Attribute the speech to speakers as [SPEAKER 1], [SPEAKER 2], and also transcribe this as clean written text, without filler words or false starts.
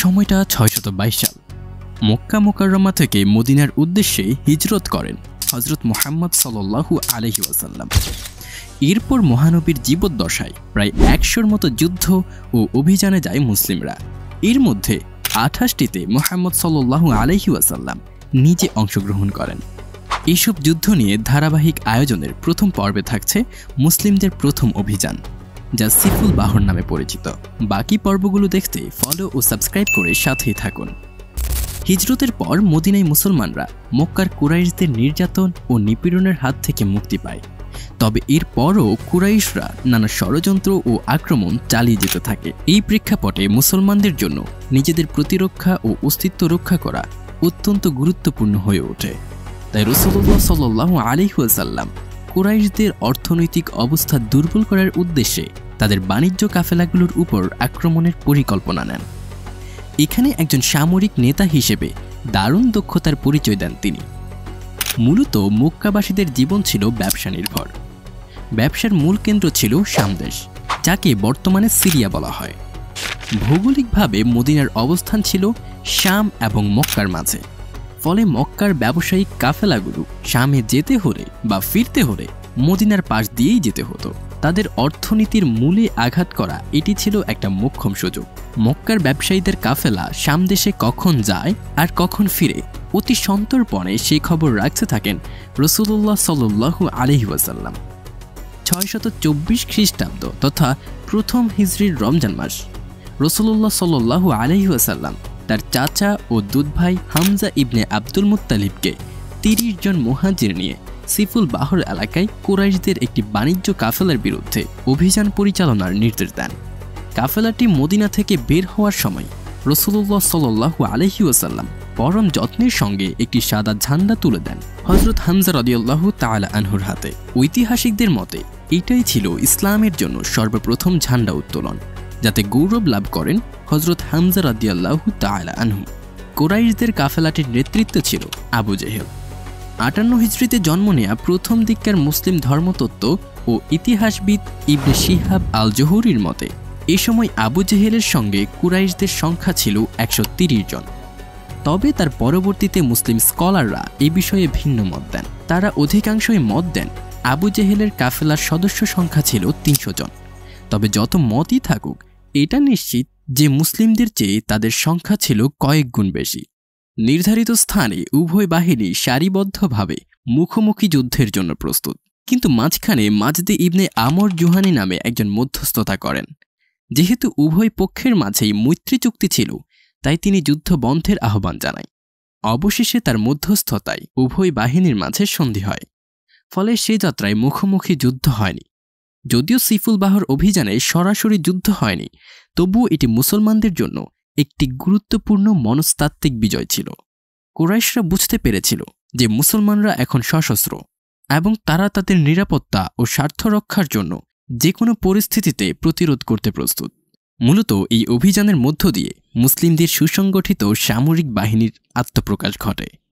[SPEAKER 1] সময়টা ৬২২ সাল। মক্কা মুকাররমা থেকে মদিনার উদ্দেশ্যে হিজরত করেন হযরত মুহাম্মদ সাল্লাল্লাহু আলাইহি ওয়াসাল্লাম। এরপর মহানবীর জীবদ্দশায় প্রায় ১০০র মতো যুদ্ধ ও অভিযানে যায় মুসলিমরা। এর মধ্যে ২৮টিতে মুহাম্মদ সাল্লাল্লাহু আলাইহি ওয়াসাল্লাম নিজে অংশগ্রহণ করেন। এইসব যুদ্ধ নিয়ে ধারাবাহিক আয়োজনের প্রথম পর্বে থাকছে মুসলিমদের প্রথম অভিযান, যা সিফুল বাহর নামে পরিচিত। বাকি পর্বগুলো দেখতে ফলো ও সাবস্ক্রাইব করে সাথেই থাকুন। হিজরতের পর মদিনায় মুসলমানরা মক্কার কুরাইশদের নির্যাতন ও নিপীড়নের হাত থেকে মুক্তি পায়। তবে এরপরও কুরাইশরা নানা ষড়যন্ত্র ও আক্রমণ চালিয়ে যেতে থাকে। এই প্রেক্ষাপটে মুসলমানদের জন্য নিজেদের প্রতিরক্ষা ও অস্তিত্ব রক্ষা করা অত্যন্ত গুরুত্বপূর্ণ হয়ে ওঠে। তাই রাসূলুল্লাহ সাল্লাল্লাহু আলাইহি ওয়াসাল্লাম কুরাইশদের অর্থনৈতিক অবস্থা দুর্বল করার উদ্দেশ্যে তাদের বাণিজ্য কাফেলাগুলোর উপর আক্রমণের পরিকল্পনা নেন। এখানে একজন সামরিক নেতা হিসেবে দারুণ দক্ষতার পরিচয় দেন তিনি। মূলত মক্কাবাসীদের জীবন ছিল ব্যবসা নির্ভর। ব্যবসার মূল কেন্দ্র ছিল শাম দেশ, যাকে বর্তমানে সিরিয়া বলা হয়। ভৌগোলিকভাবে মদিনার অবস্থান ছিল শাম এবং মক্কার মাঝে। ফলে মক্কার ব্যবসায়িক কাফেলাগুলো শামে যেতে হলে বা ফিরতে হলে মদিনার পাশ দিয়েই যেতে হতো। তাদের অর্থনীতির মূলে আঘাত করা এটি ছিল একটা মোক্ষম সুযোগ। মক্কার ব্যবসায়ীদের কাফেলা শাম দেশে কখন যায় আর কখন ফিরে অতি সন্তর্পণে সেই খবর রাখতে থাকেন রাসূলুল্লাহ সাল্লাল্লাহু আলাইহি ওয়াসাল্লাম। ৬২৪ খ্রিস্টাব্দ তথা প্রথম হিজরির রমজান মাস রাসূলুল্লাহ সাল্লাল্লাহু আলাইহি ওয়াসাল্লাম তার চাচা ও দুধ ভাই হামজা ইবনে আব্দুল মুত্তালিবকে ৩০ জন মুহাজির নিয়ে সিফুল বাহর এলাকায় কুরাইশদের একটি বাণিজ্য কাফেলার বিরুদ্ধে অভিযান পরিচালনার নির্দেশ দেন। কাফেলাটি মদিনা থেকে বের হওয়ার সময় রাসূলুল্লাহ সাল্লাল্লাহু আলাইহি ওয়াসাল্লাম পরম যত্নের সঙ্গে একটি সাদা ঝান্ডা তুলে দেন হযরত হামজা রাদিয়াল্লাহু তাআলা আনহুর হাতে। ঐতিহাসিকদের মতে এটাই ছিল ইসলামের জন্য সর্বপ্রথম ঝান্ডা উত্তোলন, যাতে গৌরব লাভ করেন হযরত হামজা রাদিয়াল্লাহু তাআলা আনহু। কুরাইশদের কাফেলাটির নেতৃত্বে ছিল আবু জেহেল। ৫৮ হিজরিতে জন্ম নেয়া প্রথম দিককার মুসলিম ধর্মতত্ত্ব ও ইতিহাসবিদ ইবনে শিহাব আল জুহরির মতে এ সময় আবু জেহেলের সঙ্গে কুরাইশদের সংখ্যা ছিল ১৩০ জন। তবে তার পরবর্তীতে মুসলিম স্কলাররা এ বিষয়ে ভিন্ন মত দেন। তারা অধিকাংশই মত দেন আবু জেহেলের কাফেলার সদস্য সংখ্যা ছিল ৩০০ জন। তবে যত মতই থাকুক, এটা নিশ্চিত যে মুসলিমদের চেয়ে তাদের সংখ্যা ছিল কয়েক গুণ বেশি। নির্ধারিত স্থানে উভয় বাহিনী সারিবদ্ধভাবে মুখোমুখি যুদ্ধের জন্য প্রস্তুত। কিন্তু মাঝখানে মাজদে ইবনে আমর জুহানি নামে একজন মধ্যস্থতা করেন। যেহেতু উভয় পক্ষের মাঝেই মৈত্রী চুক্তি ছিল, তাই তিনি যুদ্ধ বন্ধের আহ্বান জানায়। অবশেষে তার মধ্যস্থতায় উভয় বাহিনীর মাঝে সন্ধি হয়। ফলে সে যাত্রায় মুখোমুখি যুদ্ধ হয়নি। যদিও সিফুল বাহর অভিযানে সরাসরি যুদ্ধ হয়নি, তবুও এটি মুসলমানদের জন্য একটি গুরুত্বপূর্ণ মনস্তাত্ত্বিক বিজয় ছিল। কুরাইশরা বুঝতে পেরেছিল যে মুসলমানরা এখন সশস্ত্র এবং তারা তাদের নিরাপত্তা ও স্বার্থ রক্ষার জন্য যে কোনো পরিস্থিতিতে প্রতিরোধ করতে প্রস্তুত। মূলত এই অভিযানের মধ্য দিয়ে মুসলিমদের সুসংগঠিত সামরিক বাহিনীর আত্মপ্রকাশ ঘটে।